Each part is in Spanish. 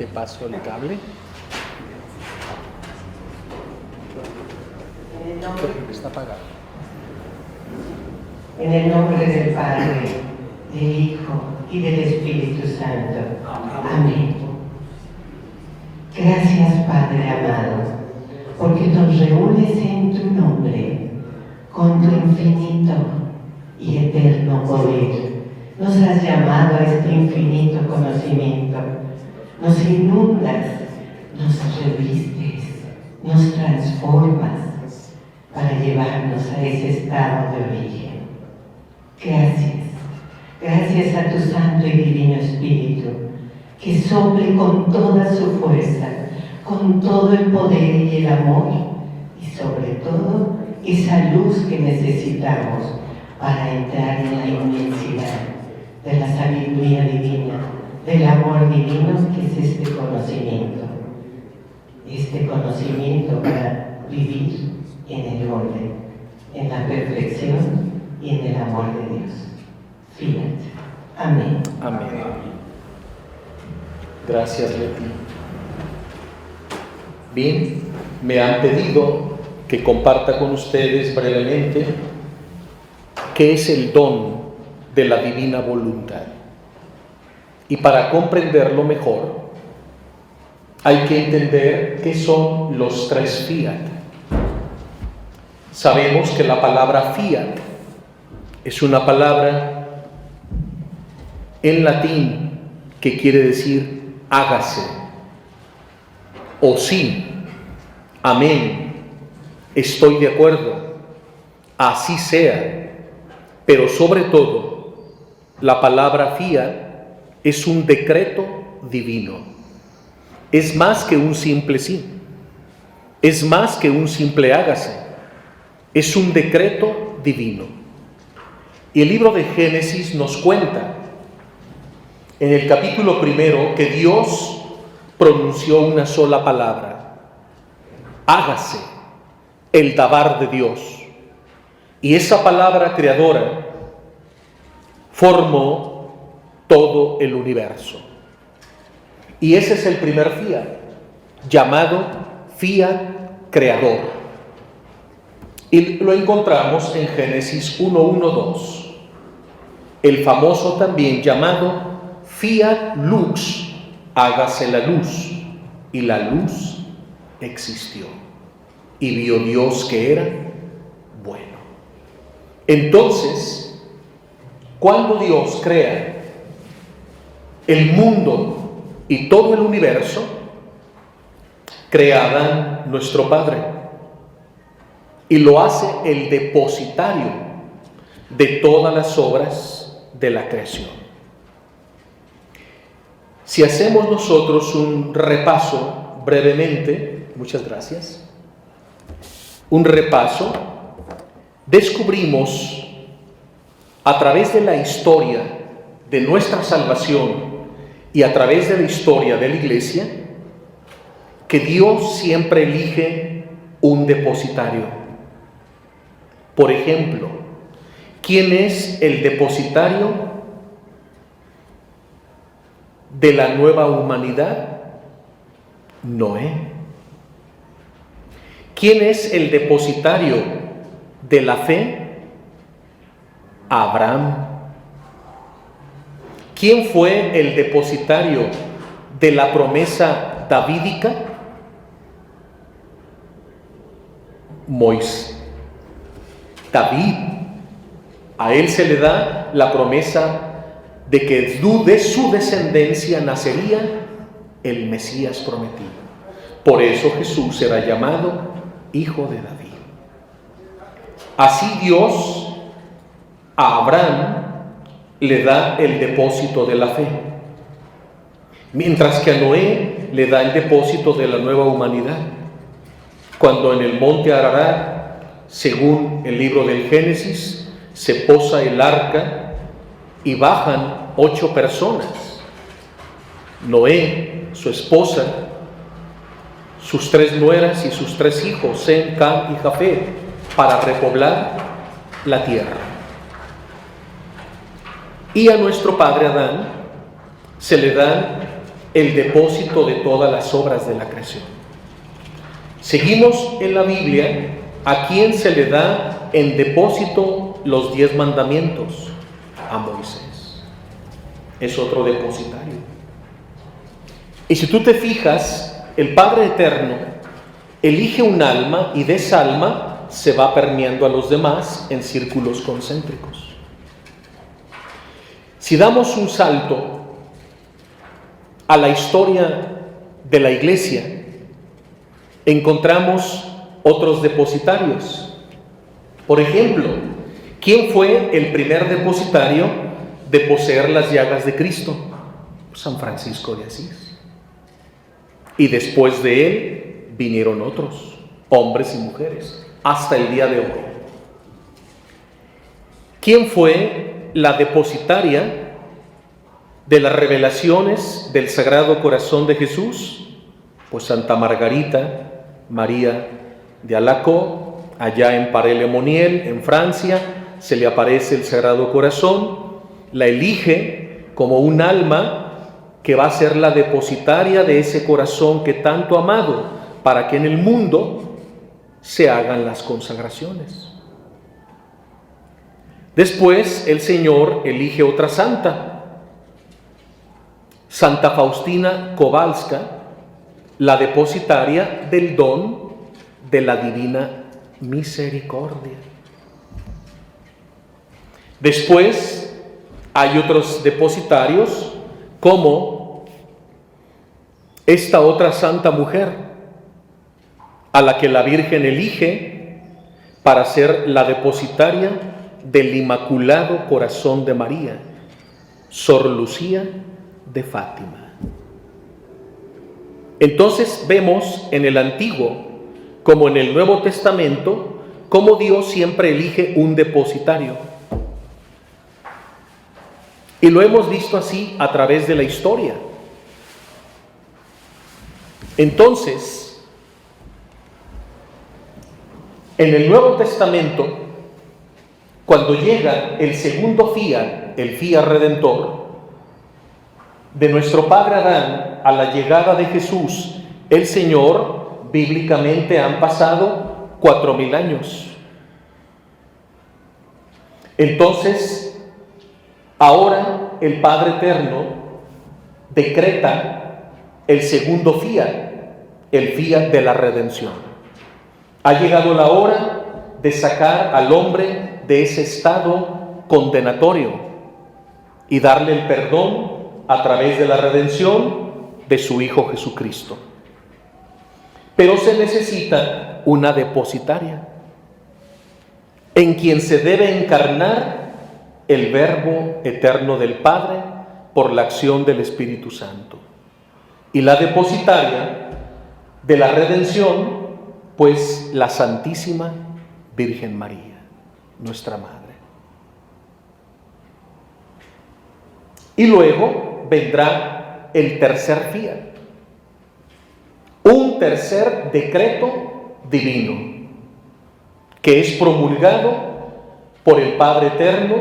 te paso el cable. Está apagado. En el nombre del Padre, del Hijo y del Espíritu Santo. Amén. Gracias, Padre amado, porque nos reúnes en tu nombre, con tu infinito y eterno poder. Nos has llamado a este infinito conocimiento. Nos inundas, nos revistes, nos transformas para llevarnos a ese estado de origen. Gracias. Gracias a tu Santo y Divino Espíritu, que sople con toda su fuerza, con todo el poder y el amor, y sobre todo esa luz que necesitamos para entrar en la inmensidad de la sabiduría divina, del amor divino, que es este conocimiento para vivir en el orden, en la perfección y en el amor de Dios. Fiat. Amén. Amén. Gracias, Leti. Bien, me han pedido que comparta con ustedes brevemente qué es el don de la divina voluntad. Y para comprenderlo mejor, hay que entender qué son los tres fiat. Sabemos que la palabra fiat es una palabra en latín que quiere decir hágase, o sí, amén, estoy de acuerdo, así sea. Pero sobre todo, la palabra fiat es un decreto divino. Es más que un simple sí, es más que un simple hágase, es un decreto divino. Y el libro de Génesis nos cuenta en el capítulo 1 que Dios pronunció una sola palabra: hágase, el dabar de Dios. Y esa palabra creadora formó todo el universo. Y ese es el primer fiat, llamado fiat creador. Y lo encontramos en Génesis 1:1-2. El famoso también llamado fiat lux, hágase la luz. Y la luz existió. Y vio Dios que era bueno. Entonces, cuando Dios crea el mundo y todo el universo, crea a Adán, nuestro Padre, y lo hace el depositario de todas las obras de la creación. Si hacemos nosotros un repaso brevemente, muchas gracias, un repaso, descubrimos a través de la historia de nuestra salvación y a través de la historia de la Iglesia que Dios siempre elige un depositario. Por ejemplo, ¿quién es el depositario de la nueva humanidad? Noé. ¿Quién es el depositario de la fe? Abraham. ¿Quién fue el depositario de la promesa davídica? Moisés. David. A él se le da la promesa de que de su descendencia nacería el Mesías prometido. Por eso Jesús será llamado Hijo de David. Así Dios a Abraham le da el depósito de la fe, mientras que a Noé le da el depósito de la nueva humanidad. Cuando en el monte Ararat, según el libro del Génesis, se posa el arca y bajan 8 personas: Noé, su esposa, sus 3 nueras y sus 3 hijos, Sem, Cam y Jafet, para repoblar la tierra. Y a nuestro padre Adán se le dan el depósito de todas las obras de la creación. Seguimos en la Biblia, ¿a quién se le da en depósito los 10 mandamientos? A Moisés. Es otro depositario. Y si tú te fijas, el Padre Eterno elige un alma y de esa alma se va permeando a los demás en círculos concéntricos. Si damos un salto a la historia de la Iglesia, encontramos otros depositarios. Por ejemplo, ¿quién fue el primer depositario de poseer las llagas de Cristo? San Francisco de Asís. Y después de él vinieron otros, hombres y mujeres, hasta el día de hoy. ¿Quién fue la depositaria de las revelaciones del Sagrado Corazón de Jesús? Pues Santa Margarita María de Alacoque, allá en Paray-le-Monial, en Francia, se le aparece el Sagrado Corazón, la elige como un alma que va a ser la depositaria de ese corazón que tanto ha amado, para que en el mundo se hagan las consagraciones. Después el Señor elige otra santa, Santa Faustina Kowalska, la depositaria del don de la divina misericordia. Después hay otros depositarios, como esta otra santa mujer, a la que la Virgen elige para ser la depositaria del Inmaculado Corazón de María, Sor Lucía de Fátima. Entonces vemos en el Antiguo como en el Nuevo Testamento cómo Dios siempre elige un depositario. Y lo hemos visto así a través de la historia. Entonces, en el Nuevo Testamento, cuando llega el segundo fiat, el fiat redentor, de nuestro Padre Adán a la llegada de Jesús, el Señor, bíblicamente han pasado 4000 años. Entonces, ahora el Padre Eterno decreta el segundo fiat, el fiat de la redención. Ha llegado la hora de sacar al hombre de ese estado condenatorio y darle el perdón a través de la redención de su Hijo Jesucristo. Pero se necesita una depositaria en quien se debe encarnar el Verbo eterno del Padre por la acción del Espíritu Santo. Y la depositaria de la redención, pues la Santísima Virgen María, nuestra Madre. Y luego vendrá el tercer fiat, un tercer decreto divino, que es promulgado por el Padre Eterno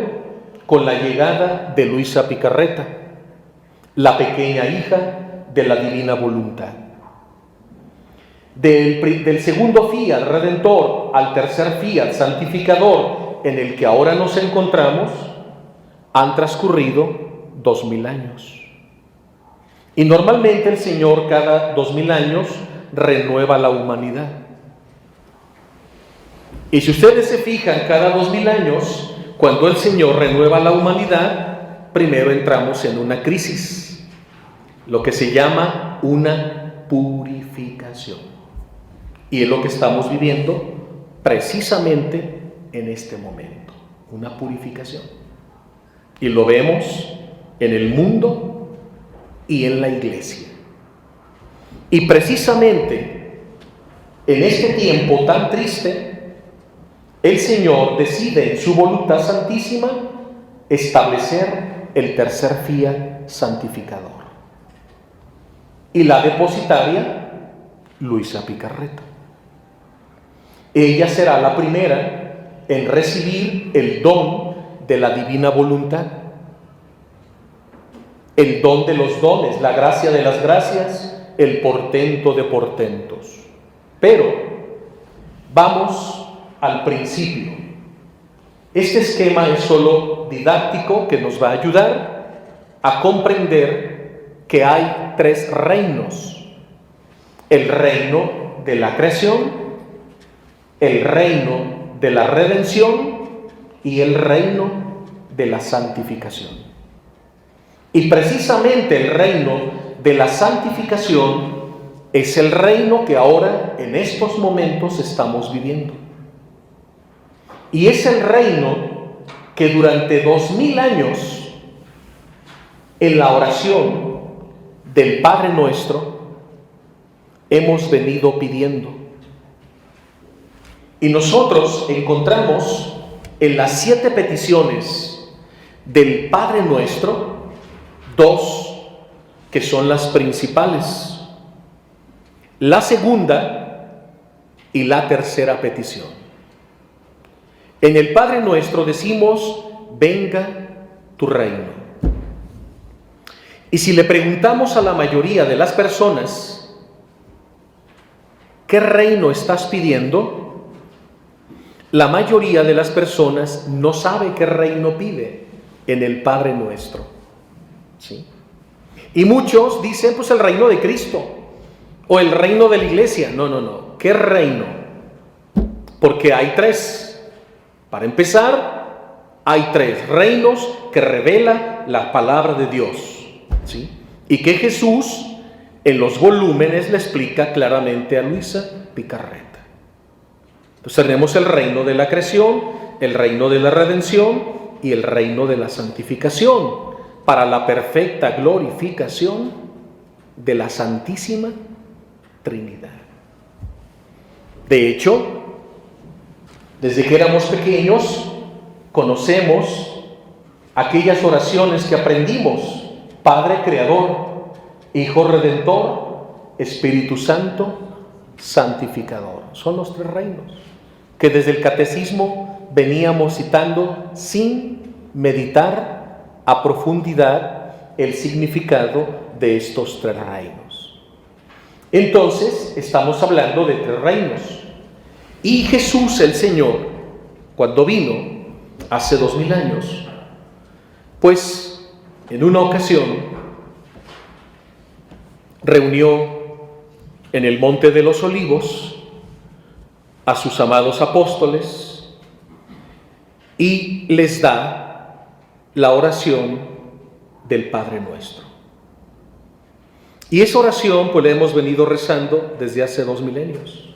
con la llegada de Luisa Picarreta, la pequeña hija de la divina voluntad. Del segundo fiat redentor al tercer fiat santificador en el que ahora nos encontramos, han transcurrido 2000 años. Y normalmente el Señor cada 2000 años renueva la humanidad. Y si ustedes se fijan, cada 2000 años, cuando el Señor renueva la humanidad, primero entramos en una crisis, lo que se llama una purificación. Y es lo que estamos viviendo precisamente en este momento, una purificación. Y lo vemos en el mundo y en la iglesia. Y precisamente en este tiempo tan triste, el Señor decide en su voluntad santísima establecer el tercer fiat santificador. Y la depositaria, Luisa Picarreta. Ella será la primera en recibir el don de la divina voluntad. el don de los dones, la gracia de las gracias, el portento de portentos. Pero vamos al principio. Este esquema es solo didáctico, que nos va a ayudar a comprender que hay tres reinos: el reino de la creación, el reino de la redención y el reino de la santificación. Y precisamente el reino de la santificación es el reino que ahora, en estos momentos, estamos viviendo. Y es el reino que durante 2000 años, en la oración del Padre Nuestro, hemos venido pidiendo. Y nosotros encontramos en las 7 peticiones del Padre Nuestro 2 que son las principales: la segunda y la tercera petición. En el Padre Nuestro decimos: venga tu reino. Y si le preguntamos a la mayoría de las personas, ¿qué reino estás pidiendo?, la mayoría de las personas no sabe qué reino pide en el Padre Nuestro. ¿Sí? Y muchos dicen, pues el reino de Cristo o el reino de la iglesia. No. ¿Qué reino? Porque hay 3. Para empezar, hay 3 reinos que revela la palabra de Dios, ¿sí? Y que Jesús en los volúmenes le explica claramente a Luisa Picarreta. Entonces tenemos el reino de la creación, el reino de la redención y el reino de la santificación, para la perfecta glorificación de la Santísima Trinidad. De hecho, desde que éramos pequeños, conocemos aquellas oraciones que aprendimos: Padre Creador, Hijo Redentor, Espíritu Santo, Santificador. Son los 3 reinos que desde el catecismo veníamos citando sin meditar a profundidad el significado de estos 3 reinos. Entonces, estamos hablando de 3 reinos. Y Jesús el Señor, cuando vino hace 2000 años, pues en una ocasión reunió en el Monte de los Olivos a sus amados apóstoles y les da la oración del Padre Nuestro. Y esa oración pues la hemos venido rezando desde hace 2 milenios.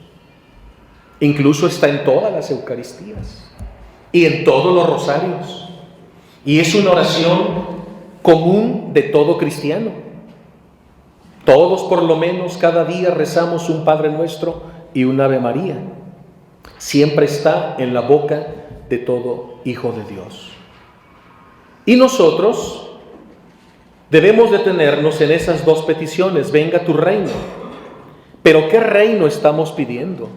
Incluso está en todas las Eucaristías y en todos los rosarios. Y es una oración común de todo cristiano. Todos por lo menos cada día rezamos un Padre Nuestro y un Ave María. Siempre está en la boca de todo hijo de Dios. Y nosotros debemos detenernos en esas 2 peticiones: venga tu reino. Pero ¿qué reino estamos pidiendo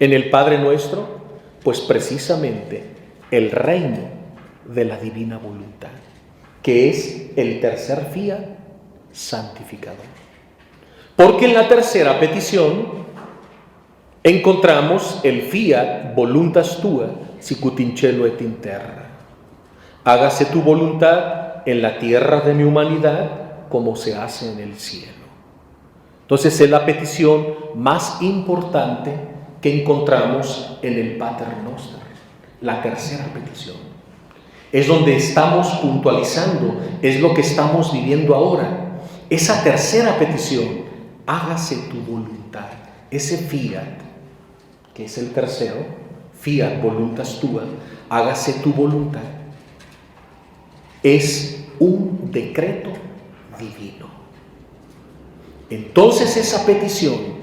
en el Padre Nuestro? Pues precisamente el reino de la divina voluntad, que es el tercer fiat santificador. Porque en la tercera petición encontramos el fiat voluntas tua sicut in cielo et in terra. Hágase tu voluntad en la tierra de mi humanidad como se hace en el cielo. Entonces es la petición más importante que encontramos en el Pater Noster, la tercera petición. Es donde estamos puntualizando, es lo que estamos viviendo ahora. Esa tercera petición: hágase tu voluntad. Ese fiat, que es el tercero, fiat voluntas tua, hágase tu voluntad, es un decreto divino. Entonces esa petición,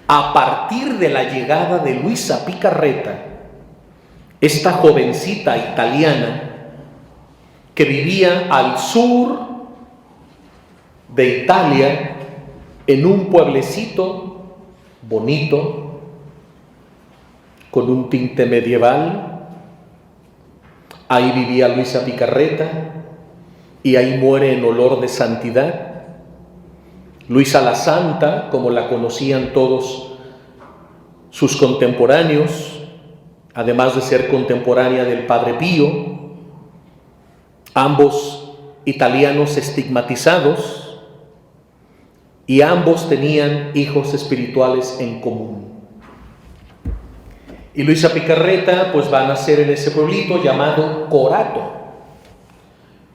a partir de la llegada de Luisa Picarreta, esta jovencita italiana que vivía al sur de Italia, en un pueblecito bonito, con un tinte medieval. Ahí vivía Luisa Picarreta y ahí muere en olor de santidad. Luisa la Santa, como la conocían todos sus contemporáneos, además de ser contemporánea del Padre Pío, ambos italianos estigmatizados, y ambos tenían hijos espirituales en común. Y Luisa Picarreta pues va a nacer en ese pueblito llamado Corato.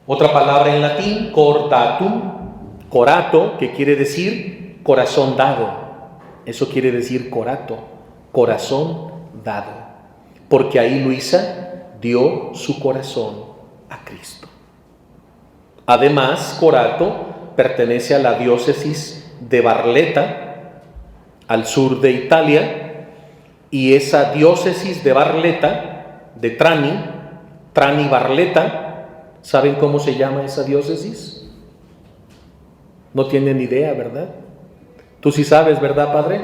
Otra palabra en latín, cordatum, corato, que quiere decir corazón dado. Eso quiere decir corato, corazón dado. Porque ahí Luisa dio su corazón a Cristo. Además, Corato pertenece a la diócesis de Barletta, al sur de Italia, y esa diócesis de Barletta, de Trani Barletta, ¿saben cómo se llama esa diócesis? No tienen idea, ¿verdad? Tú sí sabes, ¿verdad, padre?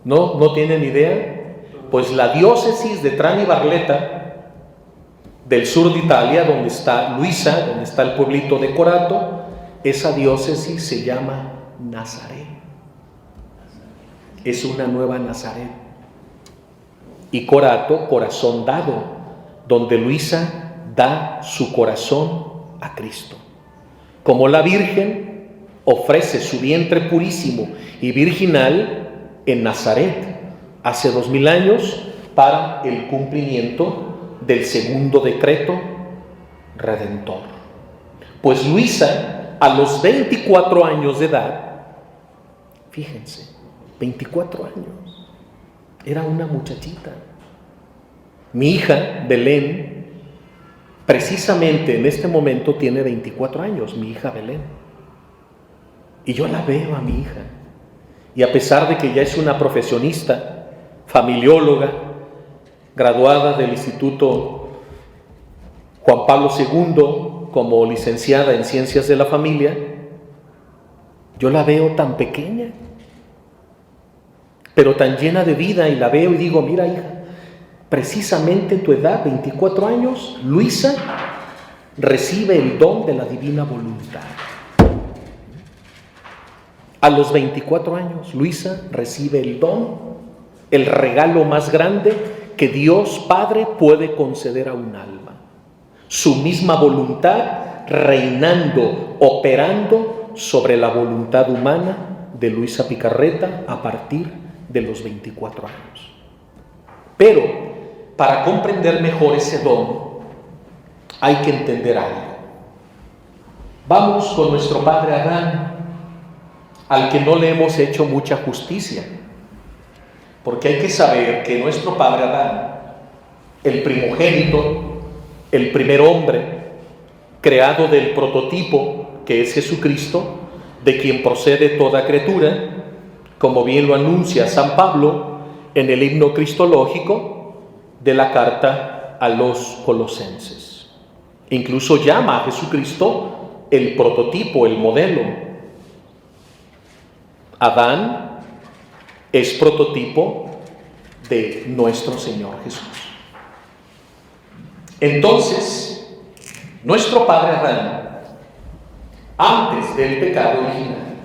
¿No tienen idea? Pues la diócesis de Trani Barletta, del sur de Italia, donde está Luisa, donde está el pueblito de Corato, esa diócesis se llama Nazaret. Es una nueva Nazaret. Y Corato, corazón dado, donde Luisa da su corazón a Cristo. Como la Virgen ofrece su vientre purísimo y virginal en Nazaret hace 2000 años para el cumplimiento del segundo decreto redentor. Pues Luisa, a los 24 años de edad, fíjense, 24 años, era una muchachita. Mi hija, Belén, precisamente en este momento tiene 24 años, mi hija Belén. Y yo la veo a mi hija. Y a pesar de que ya es una profesionista, familióloga, graduada del Instituto Juan Pablo II como licenciada en Ciencias de la Familia, yo la veo tan pequeña, pero tan llena de vida, y la veo y digo, mira hija, precisamente tu edad, 24 años, Luisa recibe el don de la divina voluntad. A los 24 años, Luisa recibe el don, el regalo más grande que Dios Padre puede conceder a un alma. Su misma voluntad reinando, operando sobre la voluntad humana de Luisa Picarreta a partir de los 24 años. Pero para comprender mejor ese don, hay que entender algo. Vamos con nuestro padre Adán, al que no le hemos hecho mucha justicia, porque hay que saber que nuestro padre Adán, el primogénito, el primer hombre, creado del prototipo que es Jesucristo, de quien procede toda criatura, como bien lo anuncia San Pablo en el himno cristológico de la carta a los Colosenses. Incluso llama a Jesucristo el prototipo, el modelo. Adán es prototipo de nuestro Señor Jesús. Entonces, nuestro padre Adán, antes del pecado original,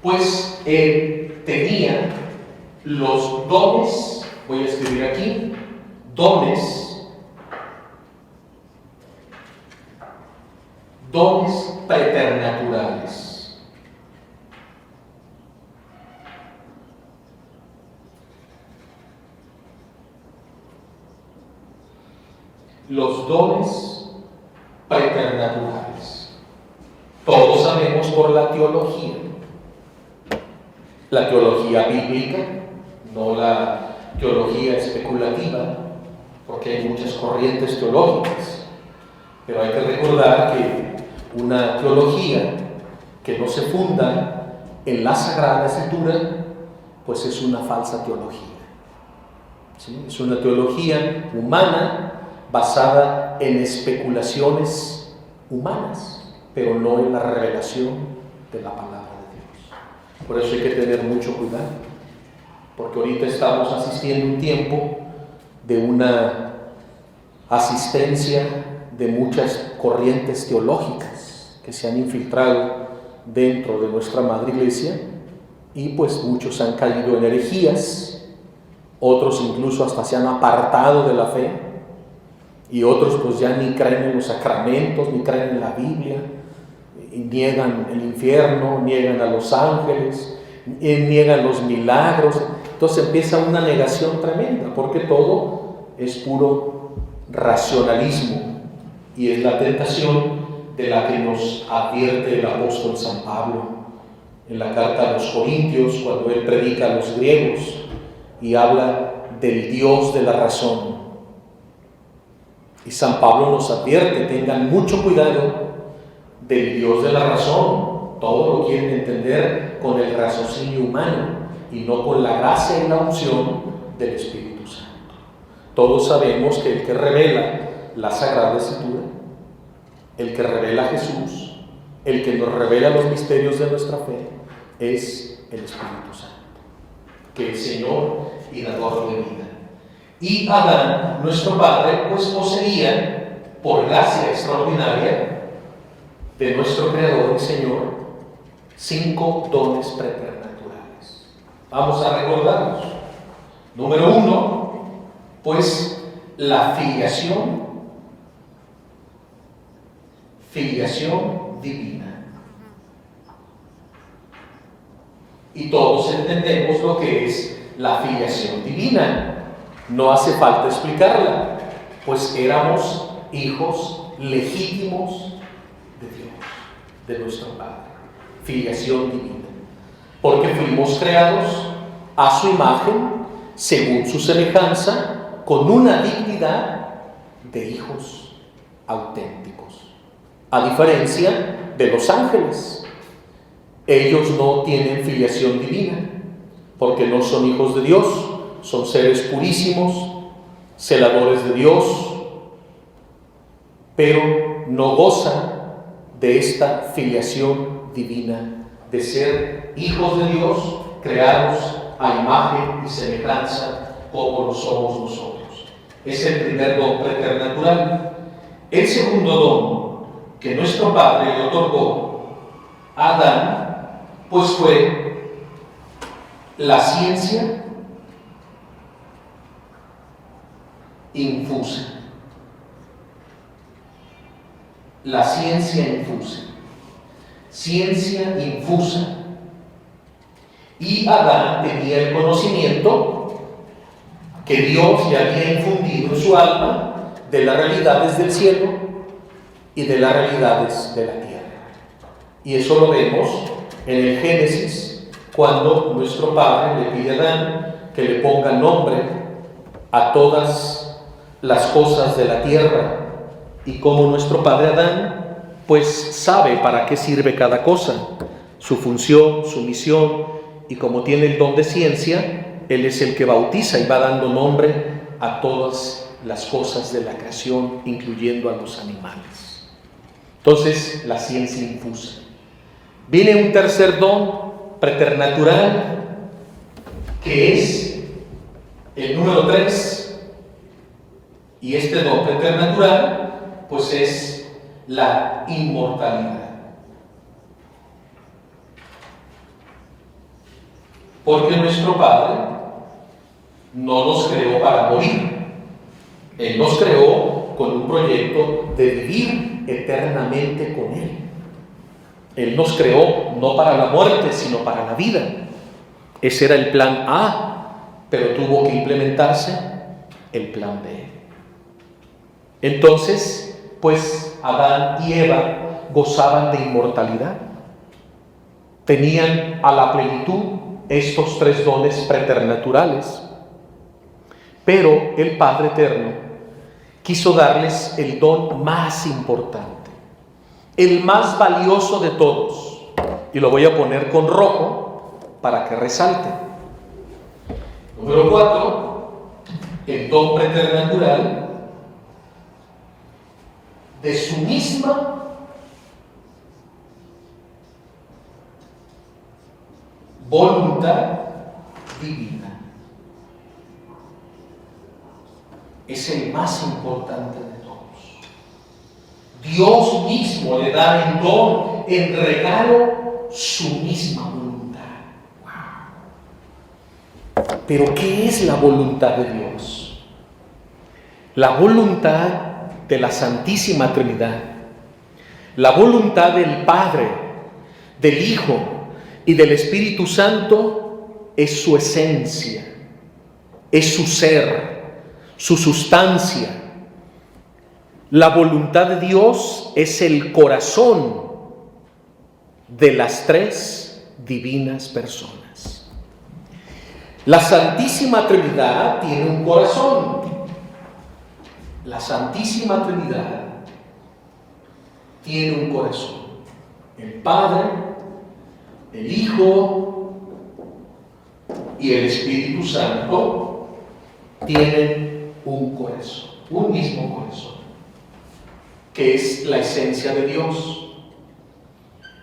pues él tenía los dones, voy a escribir aquí, dones preternaturales. Los dones preternaturales. Todos sabemos por la teología bíblica, no la teología especulativa, porque hay muchas corrientes teológicas, pero hay que recordar que una teología que no se funda en la Sagrada Escritura, pues es una falsa teología. ¿Sí? Es una teología humana basada en especulaciones humanas, pero no en la revelación de la palabra de Dios. Por eso hay que tener mucho cuidado, porque ahorita estamos asistiendo a un tiempo de una asistencia de muchas corrientes teológicas que se han infiltrado dentro de nuestra Madre Iglesia, y pues muchos han caído en herejías, otros incluso hasta se han apartado de la fe, y otros pues ya ni creen en los sacramentos, ni creen en la Biblia, y niegan el infierno, niegan a los ángeles, niegan los milagros. Entonces empieza una negación tremenda, porque todo es puro racionalismo, y es la tentación de la que nos advierte el apóstol San Pablo en la carta a los Corintios, cuando él predica a los griegos y habla del Dios de la razón. Y San Pablo nos advierte: tengan mucho cuidado del Dios de la razón. Todo lo quieren entender con el raciocinio humano y no con la gracia y la unción del Espíritu Santo. Todos sabemos que el que revela la Sagrada Escritura, el que revela a Jesús, el que nos revela los misterios de nuestra fe, es el Espíritu Santo, que es Señor y dador de vida. Y Adán, nuestro padre, pues poseía, por gracia extraordinaria de nuestro Creador y Señor, 5 dones preternaturales. Vamos a recordarlos. Número 1, pues la filiación divina. Y todos entendemos lo que es la filiación divina. No hace falta explicarla, pues éramos hijos legítimos de Dios, de nuestro Padre. Filiación divina. Porque fuimos creados a su imagen, según su semejanza, con una dignidad de hijos auténticos. A diferencia de los ángeles, ellos no tienen filiación divina, porque no son hijos de Dios, son seres purísimos, celadores de Dios, pero no gozan de esta filiación divina, de ser hijos de Dios, creados a imagen y semejanza como lo somos nosotros. Es el primer don preternatural. El segundo don que nuestro Padre le otorgó a Adán, pues fue la ciencia infusa. La ciencia infusa. Ciencia infusa. Y Adán tenía el conocimiento que Dios ya había infundido en su alma de las realidades del cielo y de las realidades de la tierra. Y eso lo vemos en el Génesis, cuando nuestro Padre le pide a Adán que le ponga nombre a todas las cosas de la tierra, y como nuestro Padre Adán pues sabe para qué sirve cada cosa, su función, su misión, y como tiene el don de ciencia, él es el que bautiza y va dando nombre a todas las cosas de la creación, incluyendo a los animales. Entonces, la ciencia infusa. Viene un tercer don preternatural, que es el número 3, y este don preternatural pues es la inmortalidad. Porque nuestro Padre no nos creó para morir. Él nos creó con un proyecto de vivir eternamente con Él. Él nos creó no para la muerte, sino para la vida. Ese era el plan A, pero tuvo que implementarse el plan B. Entonces, pues Adán y Eva gozaban de inmortalidad. Tenían a la plenitud estos 3 dones preternaturales. Pero el Padre Eterno quiso darles el don más importante, el más valioso de todos, y lo voy a poner con rojo para que resalte. Número 4, el don preternatural de su misma voluntad divina. es el más importante de todos. Dios mismo le da en don, en regalo, su misma voluntad. ¡Wow! Pero ¿qué es la voluntad de Dios? La voluntad de la Santísima Trinidad, la voluntad del Padre, del Hijo y del Espíritu Santo es su esencia, es su ser, su sustancia. La voluntad de Dios es el corazón de las tres divinas personas. La Santísima Trinidad tiene un corazón. La Santísima Trinidad tiene un corazón. El Padre, el Hijo y el Espíritu Santo tienen un corazón, un mismo corazón, que es la esencia de Dios.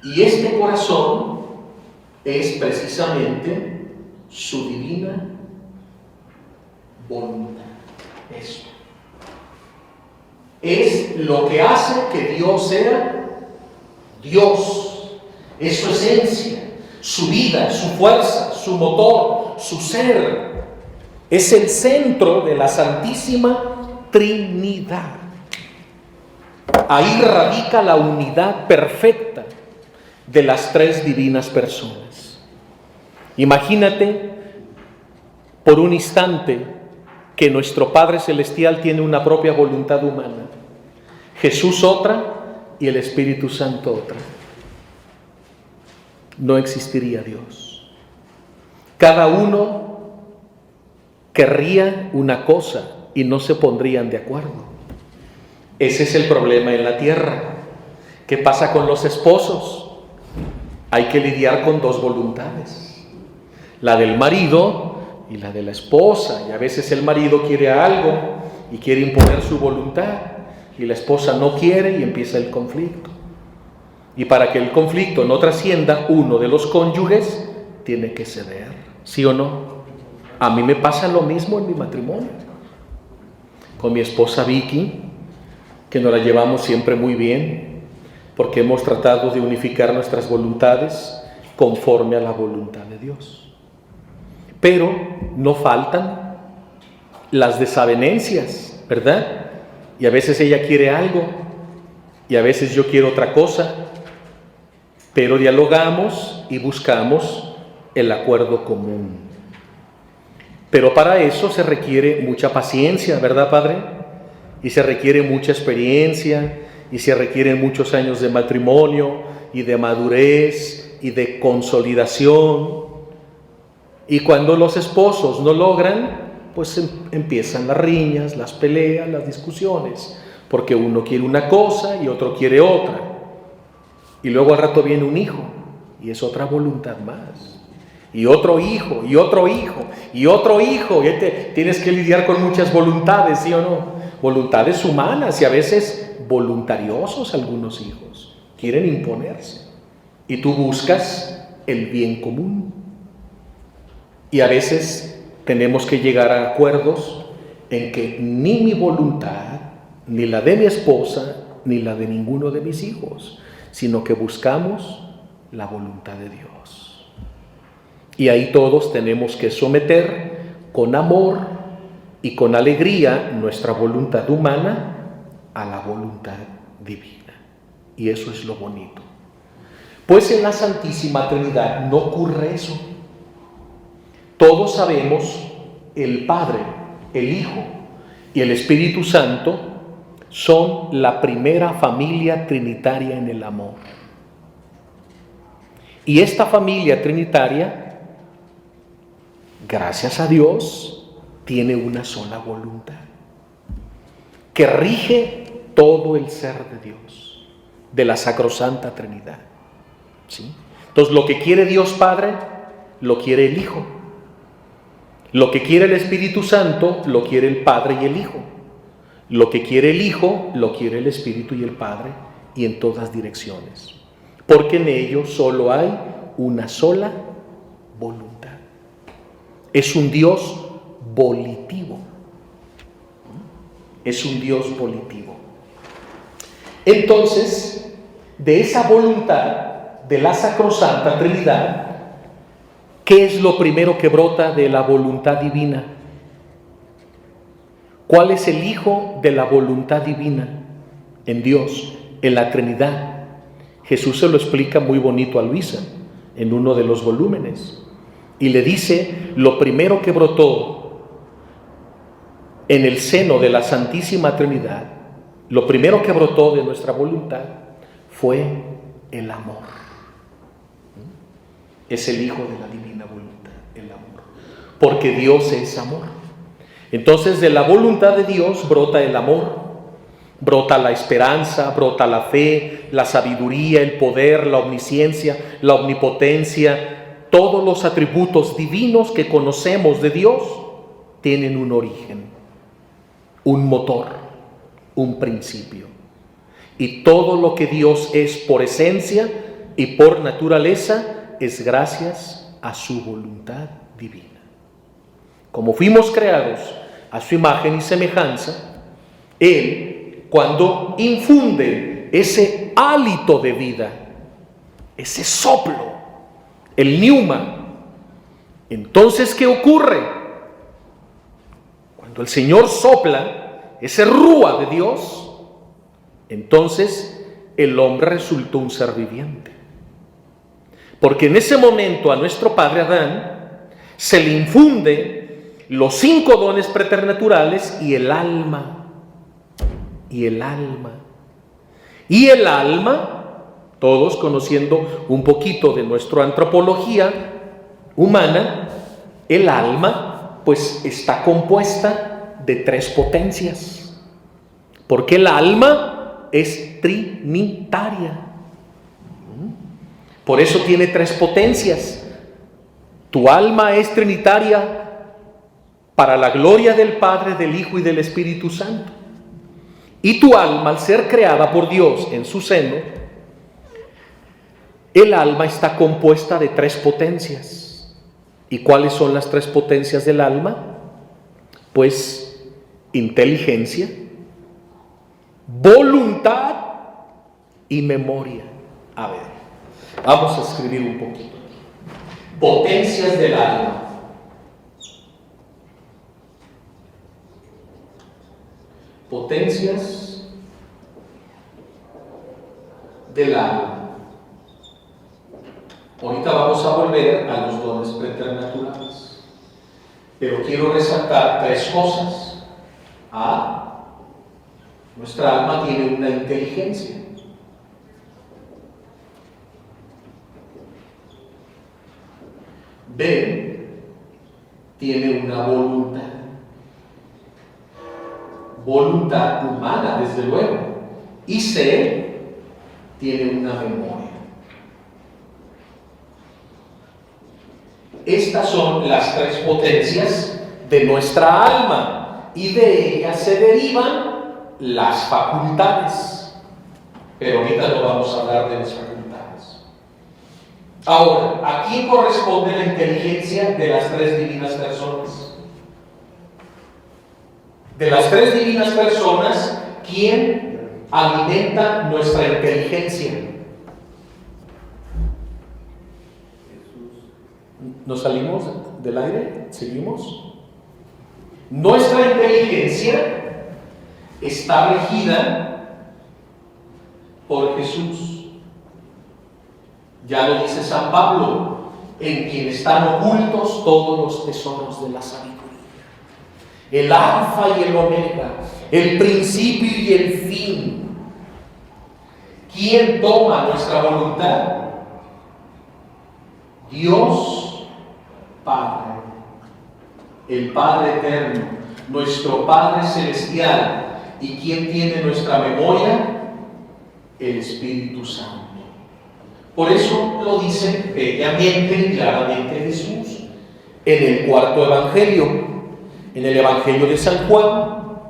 Y este corazón es precisamente su divina voluntad. Eso es lo que hace que Dios sea Dios. Es su esencia, su vida, su fuerza, su motor, su ser. Es el centro de la Santísima Trinidad. Ahí radica la unidad perfecta de las tres divinas personas. Imagínate por un instante que nuestro Padre Celestial tiene una propia voluntad humana, Jesús otra y el Espíritu Santo otra. No existiría Dios. Cada uno querría una cosa y no se pondrían de acuerdo. Ese es el problema en la tierra. ¿Qué pasa con los esposos? Hay que lidiar con dos voluntades, la del marido y la de la esposa. Y a veces el marido quiere algo y quiere imponer su voluntad y la esposa no quiere y empieza el conflicto. Y para que el conflicto no trascienda, uno de los cónyuges tiene que ceder, ¿sí o no? A mí me pasa lo mismo en mi matrimonio. Con mi esposa Vicky, que nos la llevamos siempre muy bien, porque hemos tratado de unificar nuestras voluntades conforme a la voluntad de Dios. Pero no faltan las desavenencias, ¿verdad? Y a veces ella quiere algo y a veces yo quiero otra cosa, pero dialogamos y buscamos el acuerdo común. Pero para eso se requiere mucha paciencia, ¿verdad, Padre? Y se requiere mucha experiencia y se requieren muchos años de matrimonio y de madurez y de consolidación. Y cuando los esposos no logran, pues empiezan las riñas, las peleas, las discusiones, porque uno quiere una cosa y otro quiere otra. Y luego al rato viene un hijo y es otra voluntad más. Y otro hijo, y otro hijo, y otro hijo. Y tienes que lidiar con muchas voluntades, ¿sí o no? Voluntades humanas y a veces voluntariosos algunos hijos. Quieren imponerse. Y tú buscas el bien común. Y a veces tenemos que llegar a acuerdos en que ni mi voluntad, ni la de mi esposa, ni la de ninguno de mis hijos, sino que buscamos la voluntad de Dios. Y ahí todos tenemos que someter con amor y con alegría nuestra voluntad humana a la voluntad divina. Y eso es lo bonito. Pues en la Santísima Trinidad no ocurre eso. Todos sabemos, el Padre, el Hijo y el Espíritu Santo son la primera familia trinitaria en el amor. Y esta familia trinitaria, gracias a Dios, tiene una sola voluntad que rige todo el ser de Dios, de la Sacrosanta Trinidad. ¿Sí? Entonces, lo que quiere Dios Padre, lo quiere el Hijo. Lo que quiere el Espíritu Santo, lo quiere el Padre y el Hijo. Lo que quiere el Hijo, lo quiere el Espíritu y el Padre, y en todas direcciones. Porque en ellos solo hay una sola voluntad. Es un Dios volitivo. es un Dios volitivo. Entonces, de esa voluntad de la Sacrosanta Trinidad, ¿qué es lo primero que brota de la voluntad divina? ¿Cuál es el hijo de la voluntad divina en Dios, en la Trinidad? Jesús se lo explica muy bonito a Luisa en uno de los volúmenes y le dice: lo primero que brotó en el seno de la Santísima Trinidad, lo primero que brotó de nuestra voluntad fue el amor. Es el hijo de la divina voluntad, el amor, porque Dios es amor. Entonces, de la voluntad de Dios brota el amor, brota la esperanza, brota la fe, la sabiduría, el poder, la omnisciencia, la omnipotencia. Todos los atributos divinos que conocemos de Dios tienen un origen, un motor, un principio. Y todo lo que Dios es por esencia y por naturaleza es gracias a su voluntad divina. Como fuimos creados a su imagen y semejanza, Él, cuando infunde ese hálito de vida, ese soplo, el pneuma, entonces, ¿qué ocurre? Cuando el Señor sopla ese rúa de Dios, entonces el hombre resultó un ser viviente. Porque en ese momento a nuestro padre Adán se le infunde los 5 dones preternaturales y el alma. Y el alma. Y el alma, todos conociendo un poquito de nuestra antropología humana, el alma pues está compuesta de 3 potencias. Porque el alma es trinitaria. Por eso tiene 3 potencias. Tu alma es trinitaria para la gloria del Padre, del Hijo y del Espíritu Santo. Y tu alma, al ser creada por Dios en su seno, el alma está compuesta de 3 potencias. ¿Y cuáles son las 3 potencias del alma? Pues inteligencia, voluntad y memoria. A ver, vamos a escribir un poquito. Potencias del alma. Potencias del alma. Ahorita vamos a volver a los dones preternaturales, pero quiero resaltar 3 cosas. A, nuestra alma tiene una inteligencia. B, tiene una voluntad. Voluntad humana, desde luego. Y C, tiene una memoria. Estas son las 3 potencias de nuestra alma y de ellas se derivan las facultades. Pero ahorita no vamos a hablar de las facultades. Ahora, ¿a quién corresponde la inteligencia de las 3 divinas personas? De las 3 divinas personas, ¿quién alimenta nuestra inteligencia? ¿Nos salimos del aire? ¿Seguimos? Nuestra inteligencia está regida por Jesús. Ya lo dice San Pablo, en quien están ocultos todos los tesoros de la sabiduría. El alfa y el omega, el principio y el fin. ¿Quién toma nuestra voluntad? Dios Padre, el Padre eterno, nuestro Padre celestial. ¿Y quién tiene nuestra memoria? El Espíritu Santo. Por eso lo dice bellamente y claramente Jesús en el 4.º Evangelio. En el Evangelio de San Juan,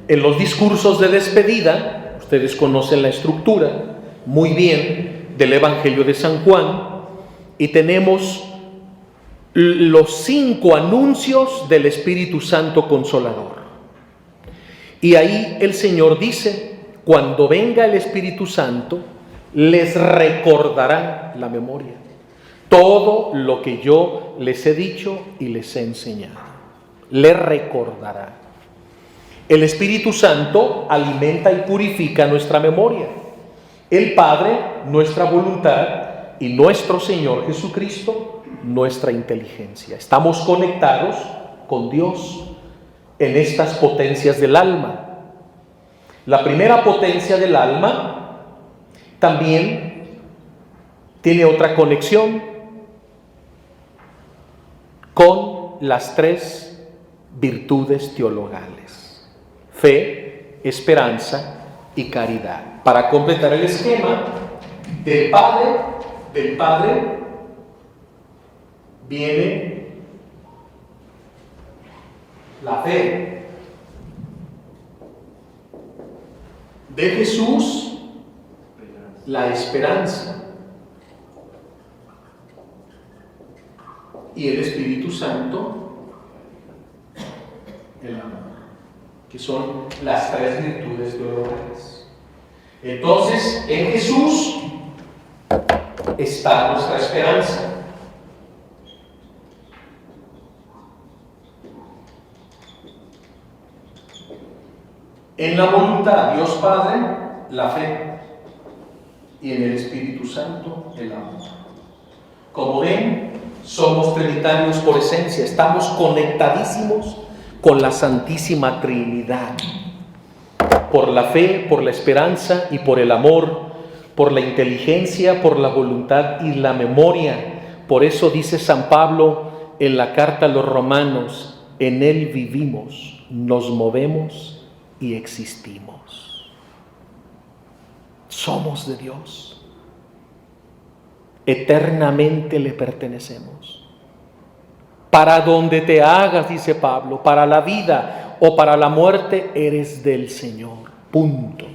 en los discursos de despedida, ustedes conocen la estructura muy bien del Evangelio de San Juan, y tenemos los 5 anuncios del Espíritu Santo Consolador. Y ahí el Señor dice, cuando venga el Espíritu Santo, les recordará la memoria todo lo que yo les he dicho y les he enseñado. Les recordará. El Espíritu Santo alimenta y purifica nuestra memoria. El Padre, nuestra voluntad, y nuestro Señor Jesucristo, nuestra inteligencia. Estamos conectados con Dios en estas potencias del alma. La primera potencia del alma también tiene otra conexión con las tres virtudes teologales: fe, esperanza y caridad. Para completar el esquema, del Padre viene la fe, de Jesús la esperanza, y el Espíritu Santo el amor, que son las tres virtudes teologales. Entonces, en Jesús está nuestra esperanza. En la voluntad, Dios Padre, la fe, y en el Espíritu Santo, el amor. Como ven, somos trinitarios por esencia, estamos conectadísimos con la Santísima Trinidad, por la fe, por la esperanza y por el amor, por la inteligencia, por la voluntad y la memoria. Por eso dice San Pablo en la carta a los Romanos, en Él vivimos, nos movemos y existimos. Somos de Dios. Eternamente le pertenecemos. Para donde te hagas, dice Pablo, para la vida o para la muerte, eres del Señor. Punto.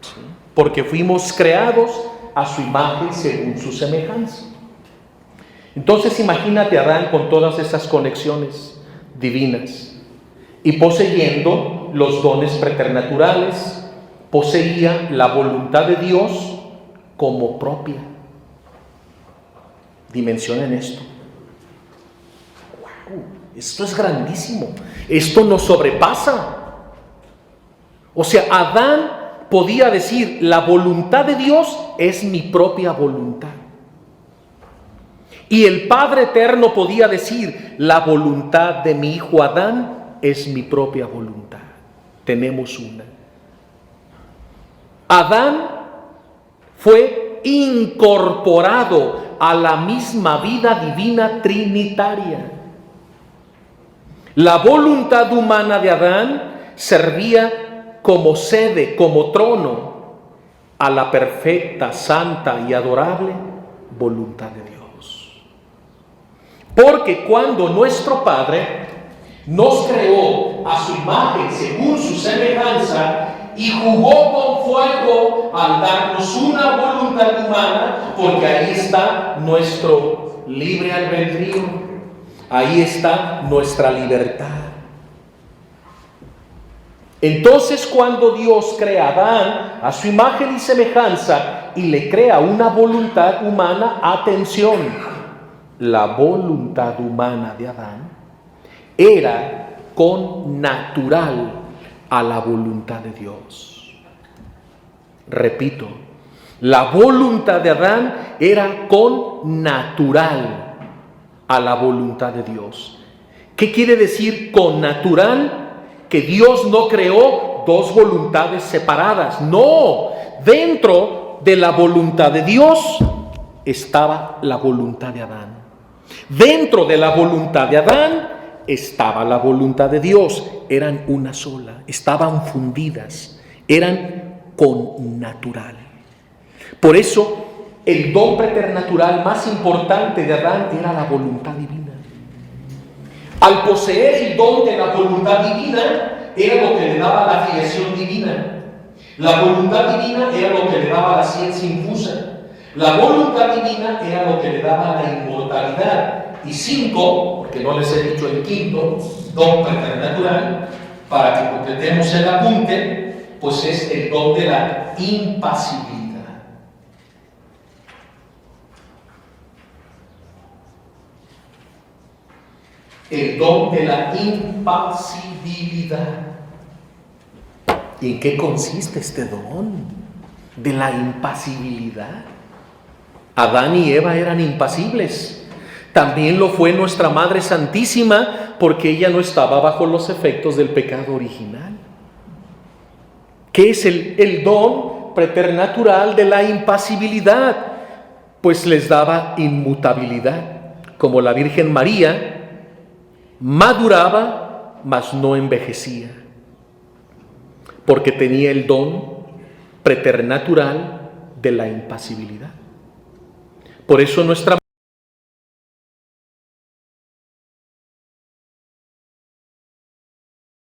¿Sí? Porque fuimos creados a su imagen según su semejanza. Entonces imagínate a Adán con todas esas conexiones divinas y poseyendo los dones preternaturales, poseía la voluntad de Dios como propia. Dimensionen esto. ¡Wow! Esto es grandísimo. Esto nos sobrepasa. O sea, Adán podía decir, la voluntad de Dios es mi propia voluntad. Y el Padre Eterno podía decir, la voluntad de mi hijo Adán es mi propia voluntad. Tenemos una. Adán fue incorporado a la misma vida divina trinitaria. La voluntad humana de Adán servía como sede, como trono, a la perfecta, santa y adorable voluntad de Dios. Porque cuando nuestro Padre nos creó a su imagen según su semejanza y jugó con fuego al darnos una voluntad humana, porque ahí está nuestro libre albedrío, ahí está nuestra libertad. Entonces, cuando Dios crea a Adán a su imagen y semejanza y le crea una voluntad humana, atención, la voluntad humana de Adán era connatural a la voluntad de Dios. Repito, la voluntad de Adán era connatural a la voluntad de Dios. ¿Qué quiere decir connatural? Que Dios no creó dos voluntades separadas. No, dentro de la voluntad de Dios estaba la voluntad de Adán. Dentro de la voluntad de Adán estaba la voluntad de Dios. Eran una sola, estaban fundidas, eran connatural. Por eso, el don preternatural más importante de Adán era la voluntad divina. Al poseer el don de la voluntad divina, era lo que le daba la filiación divina. La voluntad divina era lo que le daba la ciencia infusa. La voluntad divina era lo que le daba la inmortalidad. Y 5, porque no les he dicho el quinto, don preternatural, para que completemos el apunte, pues es el don de la impasibilidad. El don de la impasibilidad. ¿Y en qué consiste este don de la impasibilidad? Adán y Eva eran impasibles. También lo fue nuestra Madre Santísima, porque ella no estaba bajo los efectos del pecado original. ¿Qué es el don preternatural de la impasibilidad? Pues les daba inmutabilidad, como la Virgen María maduraba, mas no envejecía, porque tenía el don preternatural de la impasibilidad. Por eso nuestra